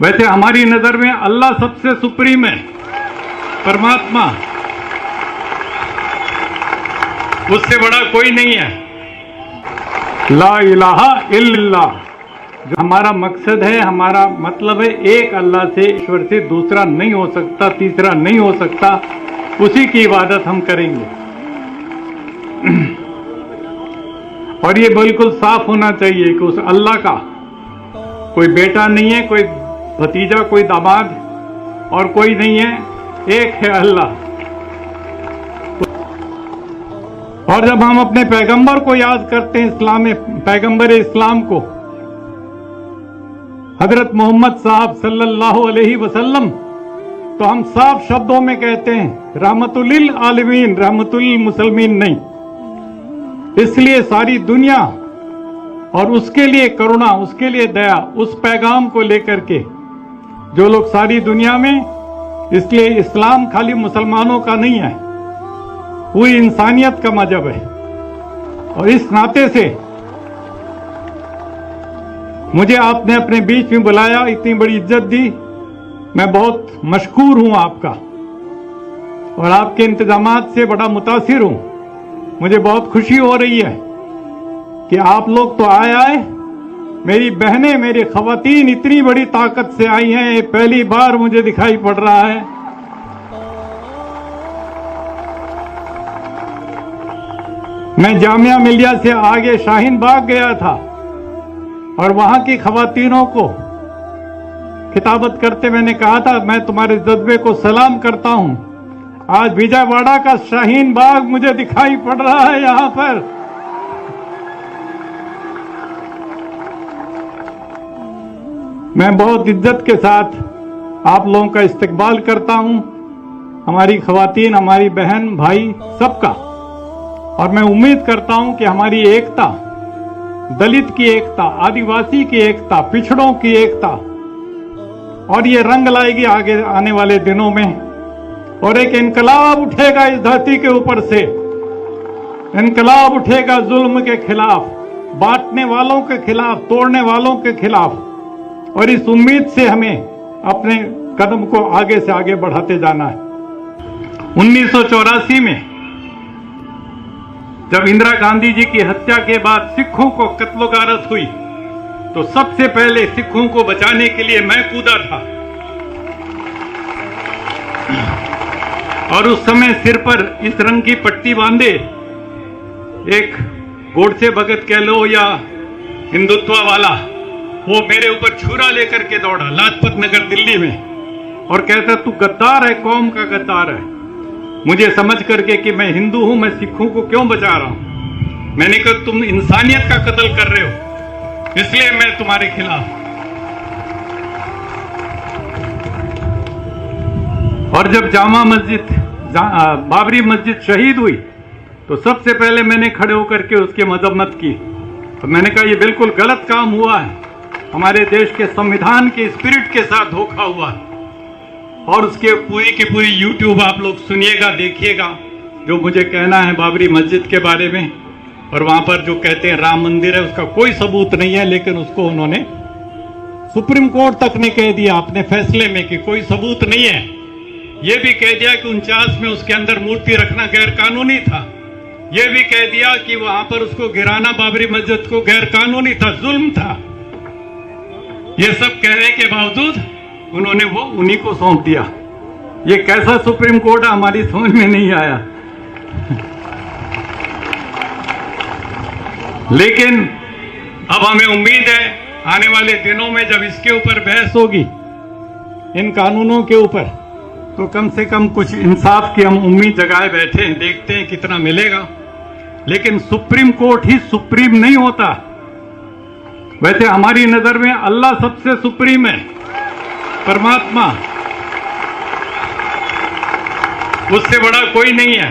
वैसे हमारी नजर में अल्लाह सबसे सुप्रीम है, परमात्मा, उससे बड़ा कोई नहीं है। ला इलाहा इल्लल्लाह, जो हमारा मकसद है, हमारा मतलब है, एक अल्लाह से, ईश्वर से दूसरा नहीं हो सकता, तीसरा नहीं हो सकता, उसी की इबादत हम करेंगे। और ये बिल्कुल साफ होना चाहिए कि उस अल्लाह का कोई बेटा नहीं है, कोई भतीजा, कोई दामाद और कोई नहीं है, एक है अल्लाह। और जब हम अपने पैगंबर को याद करते हैं, इस्लाम में पैगंबर इस्लाम को, हजरत मोहम्मद साहब सल्लल्लाहु अलैहि वसल्लम, तो हम साफ शब्दों में कहते हैं रहमतुल लिल आलमीन, रहमतुल लिल मुसलमीन नहीं। इसलिए सारी दुनिया और उसके लिए करुणा, उसके लिए दया, उस पैगाम को लेकर के जो लोग सारी दुनिया में, इसलिए इस्लाम खाली मुसलमानों का नहीं है, पूरी इंसानियत का मजहब है। और इस नाते से मुझे आपने अपने बीच में बुलाया, इतनी बड़ी इज्जत दी, मैं बहुत मशकूर हूं आपका, और आपके इंतजामात से बड़ा मुतासिर हूं। मुझे बहुत खुशी हो रही है कि आप लोग तो आए, मेरी बहनें, मेरी खवातीन इतनी बड़ी ताकत से आई हैं, ये पहली बार मुझे दिखाई पड़ रहा है। मैं जामिया मिलिया से आगे शाहीन बाग गया था और वहां की खवातीनों को खिताबत करते मैंने कहा था, मैं तुम्हारे जज्बे को सलाम करता हूं। आज विजयवाड़ा का शाहीन बाग मुझे दिखाई पड़ रहा है यहां पर। मैं बहुत इज्जत के साथ आप लोगों का इस्तकबाल करता हूं, हमारी खवातीन, हमारी बहन, भाई, सबका। और मैं उम्मीद करता हूं कि हमारी एकता, दलित की एकता, आदिवासी की एकता, पिछड़ों की एकता, और ये रंग लाएगी आगे आने वाले दिनों में। और एक इनकलाब उठेगा इस धरती के ऊपर से, इनकलाब उठेगा जुल्म के खिलाफ, बांटने वालों के खिलाफ, तोड़ने वालों के खिलाफ। और इस उम्मीद से हमें अपने कदम को आगे से आगे बढ़ाते जाना है। 1984 में जब इंदिरा गांधी जी की हत्या के बाद सिखों को कत्लो गारत हुई, तो सबसे पहले सिखों को बचाने के लिए मैं कूदा था। और उस समय सिर पर इस रंग की पट्टी बांधे एक गोडसे भगत कह लो या हिंदुत्व वाला, वो मेरे ऊपर छुरा लेकर के दौड़ा लाजपत नगर दिल्ली में और कहता तू गद्दार है, कौम का गद्दार है। मुझे समझ करके कि मैं हिंदू हूं, मैं सिखों को क्यों बचा रहा हूं, मैंने कहा तुम इंसानियत का कत्ल कर रहे हो, इसलिए मैं तुम्हारे खिलाफ। और जब जामा मस्जिद, बाबरी मस्जिद शहीद हुई, तो सबसे पहले मैंने खड़े होकर के उसकी मजम्मत की। तो मैंने कहा ये बिल्कुल गलत काम हुआ है, हमारे देश के संविधान के स्पिरिट के साथ धोखा हुआ है। और उसके पूरी की पूरी यूट्यूब आप लोग सुनिएगा, देखिएगा जो मुझे कहना है बाबरी मस्जिद के बारे में। और वहां पर जो कहते हैं राम मंदिर है, उसका कोई सबूत नहीं है, लेकिन उसको उन्होंने सुप्रीम कोर्ट तक ने कह दिया अपने फैसले में कि कोई सबूत नहीं है। यह भी कह दिया कि 49 में उसके अंदर मूर्ति रखना गैर कानूनी था। यह भी कह दिया कि वहां पर उसको गिराना, बाबरी मस्जिद को, गैर कानूनी था, जुल्म था। ये सब कहने के बावजूद उन्होंने वो उन्हीं को सौंप दिया। ये कैसा सुप्रीम कोर्ट है, हमारी समझ में नहीं आया। लेकिन अब हमें उम्मीद है आने वाले दिनों में जब इसके ऊपर बहस होगी, इन कानूनों के ऊपर, तो कम से कम कुछ इंसाफ की हम उम्मीद जगाए बैठे हैं, देखते हैं कितना मिलेगा। लेकिन सुप्रीम कोर्ट ही सुप्रीम नहीं होता। वैसे हमारी नजर में अल्लाह सबसे सुप्रीम है, परमात्मा, उससे बड़ा कोई नहीं है।